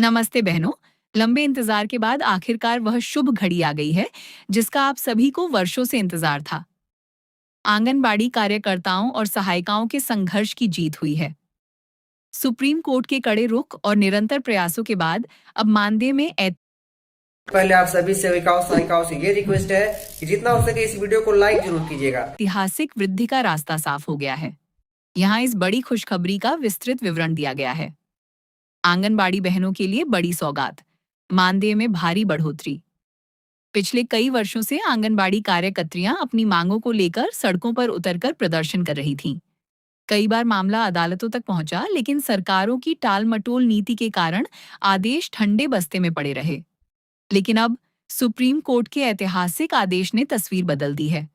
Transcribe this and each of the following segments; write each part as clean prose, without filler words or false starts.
नमस्ते बहनों। लंबे इंतजार के बाद आखिरकार वह शुभ घड़ी आ गई है जिसका आप सभी को वर्षों से इंतजार था। आंगनबाड़ी कार्यकर्ताओं और सहायिकाओं के संघर्ष की जीत हुई है। सुप्रीम कोर्ट के कड़े रुख और निरंतर प्रयासों के बाद अब मानदेय में पहले आप सभी सेविकाओं सहायिकाओं से ये रिक्वेस्ट है कि जितना हो सके इस वीडियो को लाइक जरूर कीजिएगा। ऐतिहासिक वृद्धि का रास्ता साफ हो गया है। यहाँ इस बड़ी खुशखबरी का विस्तृत विवरण दिया गया है। आंगनबाड़ी बहनों के लिए बड़ी सौगात, मानदेय में भारी बढ़ोतरी। पिछले कई वर्षों से आंगनबाड़ी कार्यकर्त्रियां अपनी मांगों को लेकर सड़कों पर उतरकर प्रदर्शन कर रही थीं। कई बार मामला अदालतों तक पहुंचा, लेकिन सरकारों की टालमटोल नीति के कारण आदेश ठंडे बस्ते में पड़े रहे। लेकिन अब सुप्रीम कोर्ट के ऐतिहासिक आदेश ने तस्वीर बदल दी है।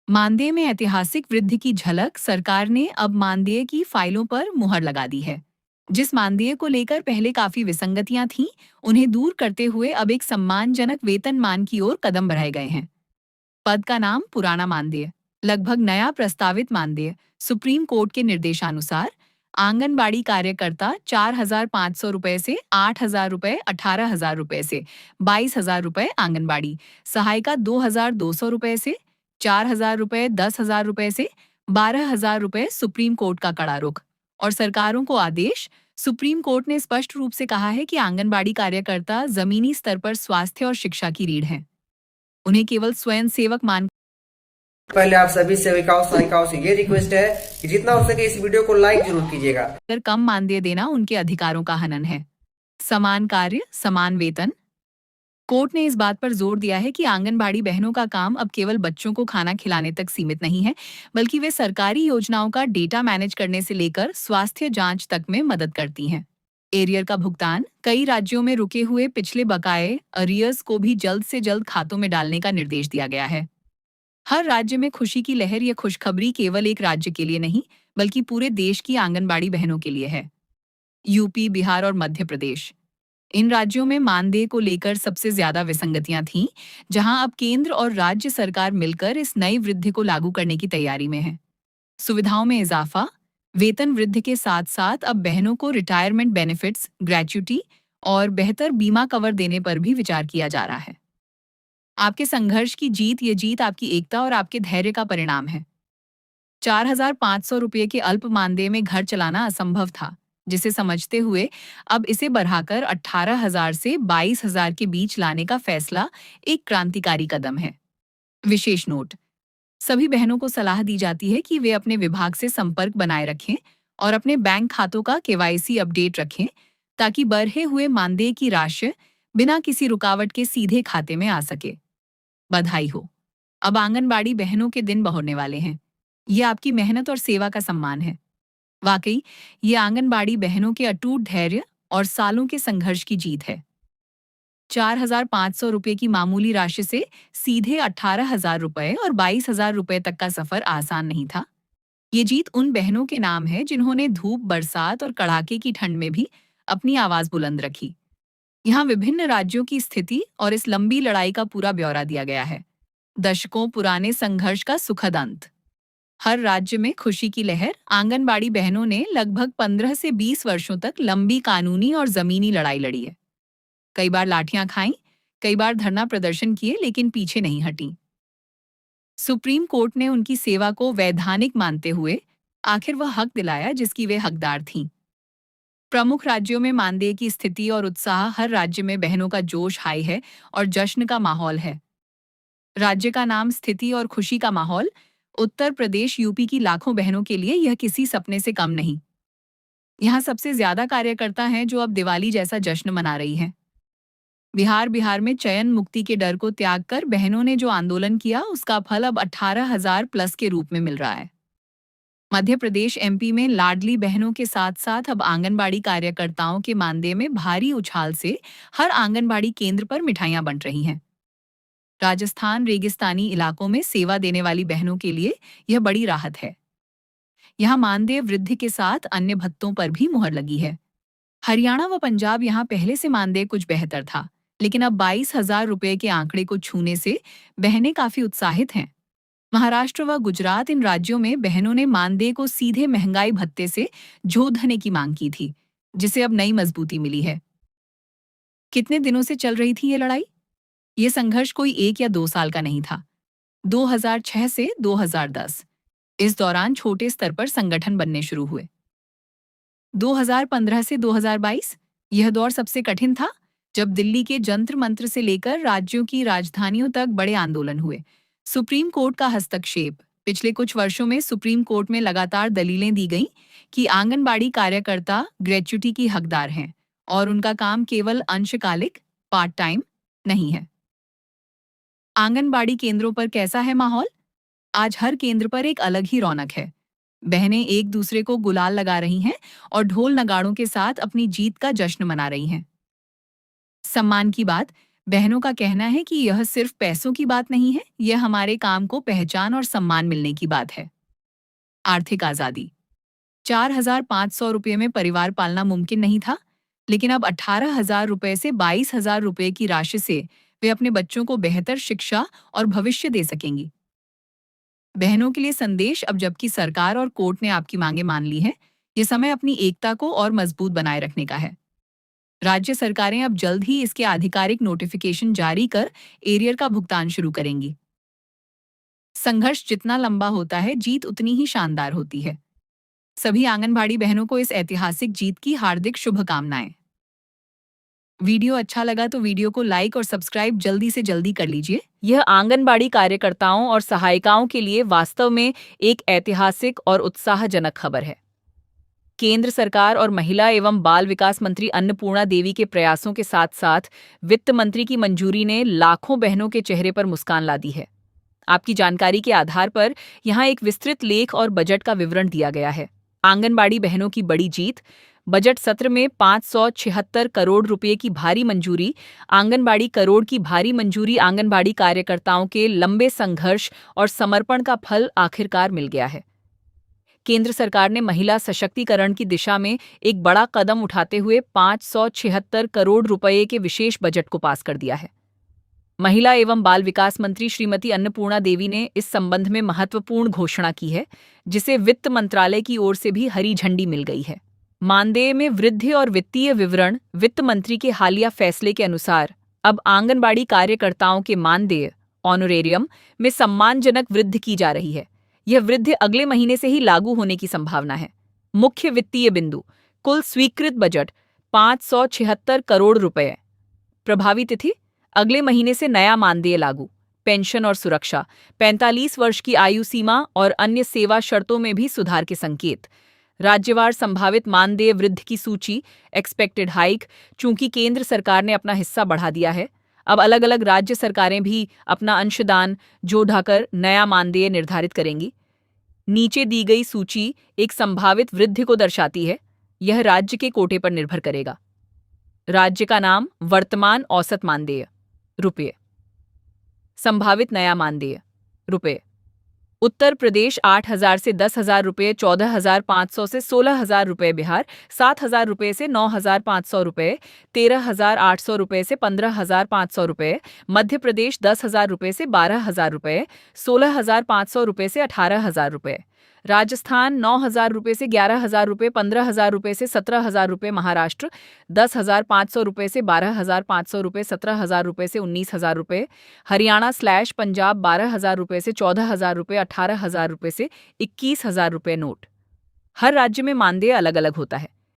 मानदेय में ऐतिहासिक वृद्धि की झलक सरकार ने अब मानदेय की फाइलों पर मुहर लगा दी है। जिस मानदेय को लेकर पहले काफी विसंगतियां थीं, उन्हें दूर करते हुए अब एक सम्मानजनक वेतन मान की ओर कदम बढ़ाए गए हैं। पद का नाम पुराना मानदेय, लगभग नया प्रस्तावित मानदेय। सुप्रीम कोर्ट के निर्देशानुसार आंगनबाड़ी कार्यकर्ता 4,500 रुपए से 8,000 रुपए, 18,000 रुपए से 22,000 रुपए, आंगनबाड़ी सहायिका 2,200 रुपए से 4,000 रुपए, 10,000 रुपए से 12,000 रुपए। सुप्रीम कोर्ट का कड़ा रुख और सरकारों को आदेश। सुप्रीम कोर्ट ने स्पष्ट रूप से कहा है कि आंगनबाड़ी कार्यकर्ता जमीनी स्तर पर स्वास्थ्य और शिक्षा की रीढ़ हैं। उन्हें केवल स्वयं सेवक मान पहले आप सभी सेविकाओं सहायिकाओं से ये रिक्वेस्ट है कि जितना हो सके इस वीडियो को लाइक जरूर कीजिएगा। कर कम मानदेय देना उनके अधिकारों का हनन है। समान कार्य समान वेतन। कोर्ट ने इस बात पर जोर दिया है कि आंगनबाड़ी बहनों का काम अब केवल बच्चों को खाना खिलाने तक सीमित नहीं है, बल्कि वे सरकारी योजनाओं का डेटा मैनेज करने से लेकर स्वास्थ्य जांच तक में मदद करती हैं। एरियर का भुगतान, कई राज्यों में रुके हुए पिछले बकाए अरियर्स को भी जल्द से जल्द खातों में डालने का निर्देश दिया गया है। हर राज्य में खुशी की लहर। यह खुशखबरी केवल एक राज्य के लिए नहीं, बल्कि पूरे देश की आंगनबाड़ी बहनों के लिए है। यूपी, बिहार और मध्य प्रदेश, इन राज्यों में मानदेय को लेकर सबसे ज्यादा विसंगतियां थीं, जहां अब केंद्र और राज्य सरकार मिलकर इस नई वृद्धि को लागू करने की तैयारी में है। सुविधाओं में इजाफा, वेतन वृद्धि के साथ साथ अब बहनों को रिटायरमेंट बेनिफिट्स, ग्रेच्युटी और बेहतर बीमा कवर देने पर भी विचार किया जा रहा है। आपके संघर्ष की जीत, ये जीत आपकी एकता और आपके धैर्य का परिणाम है। 4,500 रुपये के अल्प मानदेय में घर चलाना असंभव था, जिसे समझते हुए अब इसे बढ़ाकर 18,000 से 22,000 के बीच लाने का फैसला एक क्रांतिकारी कदम है। विशेष नोट, सभी बहनों को सलाह दी जाती है कि वे अपने विभाग से संपर्क बनाए रखें और अपने बैंक खातों का केवाईसी अपडेट रखें, ताकि बढ़े हुए मानदेय की राशि बिना किसी रुकावट के सीधे खाते में आ सके। बधाई हो, अब आंगनबाड़ी बहनों के दिन बहुरने वाले हैं। ये आपकी मेहनत और सेवा का सम्मान है। वाकई, ये आंगनबाड़ी बहनों के अटूट धैर्य और सालों के संघर्ष की जीत है। 4,500 रुपये की मामूली राशि से सीधे 18,000 रुपये और 22,000 रुपये तक का सफर आसान नहीं था। ये जीत उन बहनों के नाम है जिन्होंने धूप, बरसात और कड़ाके की ठंड में भी अपनी आवाज बुलंद रखी। यहाँ विभिन्न राज्यों की स्थिति और इस लंबी लड़ाई का पूरा ब्यौरा दिया गया है। दशकों पुराने संघर्ष का सुखद अंत। हर राज्य में खुशी की लहर। आंगनबाड़ी बहनों ने लगभग 15 से 20 वर्षों तक लंबी कानूनी और जमीनी लड़ाई लड़ी है। कई बार लाठियां खाईं, कई बार धरना प्रदर्शन किए, लेकिन पीछे नहीं हटी। सुप्रीम कोर्ट ने उनकी सेवा को वैधानिक मानते हुए आखिर वह हक दिलाया जिसकी वे हकदार थीं। प्रमुख राज्यों में मानदेय की स्थिति और उत्साह। हर राज्य में बहनों का जोश हाई है और जश्न का माहौल है। राज्य का नाम, स्थिति और खुशी का माहौल। उत्तर प्रदेश, यूपी की लाखों बहनों के लिए यह किसी सपने से कम नहीं। यहाँ सबसे ज्यादा कार्यकर्ता हैं जो अब दिवाली जैसा जश्न मना रही हैं। बिहार में चयन मुक्ति के डर को त्याग कर बहनों ने जो आंदोलन किया, उसका फल अब 18,000 प्लस के रूप में मिल रहा है। मध्य प्रदेश, एमपी में लाडली बहनों के साथ साथ अब आंगनबाड़ी कार्यकर्ताओं के मानदेय में भारी उछाल से हर आंगनबाड़ी केंद्र पर मिठाइयां बंट रही हैं। राजस्थान, रेगिस्तानी इलाकों में सेवा देने वाली बहनों के लिए यह बड़ी राहत है। यहाँ मानदेय वृद्धि के साथ अन्य भत्तों पर भी मुहर लगी है। हरियाणा व पंजाब, यहाँ पहले से मानदेय कुछ बेहतर था, लेकिन अब 22,000 रुपये के आंकड़े को छूने से बहनें काफी उत्साहित हैं। महाराष्ट्र व गुजरात, इन राज्यों में बहनों ने मानदेय को सीधे महंगाई भत्ते से जोड़ने की मांग की थी, जिसे अब नई मजबूती मिली है। कितने दिनों से चल रही थी ये लड़ाई? ये संघर्ष कोई 1 या 2 साल का नहीं था। 2006 से 2010 इस दौरान छोटे स्तर पर संगठन बनने शुरू हुए। 2015 से 2022 यह दौर सबसे कठिन था, जब दिल्ली के जंतर मंत्र से लेकर राज्यों की राजधानियों तक बड़े आंदोलन हुए। सुप्रीम कोर्ट का हस्तक्षेप। पिछले कुछ वर्षों में सुप्रीम कोर्ट में लगातार दलीलें दी गईं कि आंगनबाड़ी कार्यकर्ता ग्रेच्युटी की हकदार हैं और उनका काम केवल अंशकालिक पार्ट टाइम नहीं है। आंगनबाड़ी केंद्रों पर कैसा है माहौल? आज हर केंद्र पर एक अलग ही रौनक है। बहनें एक दूसरे को गुलाल लगा रही हैं और ढोल नगाड़ों के साथ अपनी जीत का जश्न मना रही हैं। सम्मान की बात। बहनों का कहना है कि यह सिर्फ पैसों की बात नहीं है, यह हमारे काम को पहचान और सम्मान मिलने की बात है। आर्थिक आज़ादी। 4,500 रुपये में परिवार पालना मुमकिन नहीं था, लेकिन अब 18,000 रुपये से 22,000 रुपये की राशि से वे अपने बच्चों को बेहतर शिक्षा और भविष्य दे सकेंगी। बहनों के लिए संदेश। अब जबकि सरकार और कोर्ट ने आपकी मांगे मान ली हैं, ये समय अपनी एकता को और मजबूत बनाए रखने का है। राज्य सरकारें अब जल्द ही इसके आधिकारिक नोटिफिकेशन जारी कर एरियर का भुगतान शुरू करेंगी। संघर्ष जितना लंबा होता है, जीत उतनी ही शानदार होती है। सभी आंगनबाड़ी बहनों को इस ऐतिहासिक जीत की हार्दिक शुभकामनाएं। वीडियो अच्छा लगा तो वीडियो को लाइक और सब्सक्राइब जल्दी से जल्दी कर लीजिए। यह आंगनबाड़ी कार्यकर्ताओं और सहायिकाओं के लिए वास्तव में एक ऐतिहासिक और उत्साहजनक खबर है। केंद्र सरकार और महिला एवं बाल विकास मंत्री अन्नपूर्णा देवी के प्रयासों के साथ साथ वित्त मंत्री की मंजूरी ने लाखों बहनों के चेहरे पर मुस्कान ला दी है। आपकी जानकारी के आधार पर यहाँ एक विस्तृत लेख और बजट का विवरण दिया गया है। आंगनबाड़ी बहनों की बड़ी जीत। बजट सत्र में 576 करोड़ रुपए की भारी मंजूरी। आंगनबाड़ी करोड़ की भारी मंजूरी। आंगनबाड़ी कार्यकर्ताओं के लंबे संघर्ष और समर्पण का फल आखिरकार मिल गया है। केंद्र सरकार ने महिला सशक्तिकरण की दिशा में एक बड़ा कदम उठाते हुए 576 करोड़ रुपए के विशेष बजट को पास कर दिया है। महिला एवं बाल विकास मंत्री श्रीमती अन्नपूर्णा देवी ने इस संबंध में महत्वपूर्ण घोषणा की है, जिसे वित्त मंत्रालय की ओर से भी हरी झंडी मिल गई है। मानदेय में वृद्धि और वित्तीय विवरण। वित्त मंत्री के हालिया फैसले के अनुसार अब आंगनबाड़ी कार्यकर्ताओं के मानदेय ऑनोरेरियम में सम्मानजनक वृद्धि की जा रही है। यह वृद्धि अगले महीने से ही लागू होने की संभावना है। मुख्य वित्तीय बिंदु। कुल स्वीकृत बजट 576 करोड़ रुपए। प्रभावी तिथि अगले महीने से नया मानदेय लागू। पेंशन और सुरक्षा। 45 वर्ष की आयु सीमा और अन्य सेवा शर्तों में भी सुधार के संकेत। राज्यवार संभावित मानदेय वृद्धि की सूची। Expected hike. चूंकि केंद्र सरकार ने अपना हिस्सा बढ़ा दिया है, अब अलग अलग राज्य सरकारें भी अपना अंशदान जोड़कर नया मानदेय निर्धारित करेंगी। नीचे दी गई सूची एक संभावित वृद्धि को दर्शाती है। यह राज्य के कोटे पर निर्भर करेगा। राज्य का नाम। वर्तमान औसत मानदेय रुपये। संभावित नया मानदेय रुपये। उत्तर प्रदेश 8,000 से 10,000 रुपये। 14,500 से 16,000 रुपये। बिहार 7,000 रुपये से 9,500 रुपये। 13,800 रुपये से 15,500 रुपये। मध्य प्रदेश 10,000 रुपये से 12,000 रुपये। 16,500 रुपये से 18,000 रुपये। राजस्थान 9,000 रुपये से 11,000 रुपये। 15,000 रुपये से 17,000 रुपये। महाराष्ट्र 10,500 रुपये से 12,500 रुपये। 17,000 रुपये से 19,000 रुपये। हरियाणा / पंजाब 12,000 रुपये से 14,000 रुपये। 18,000 रुपये से 21,000 रुपये। नोट: हर राज्य में मानदेय अलग अलग होता है।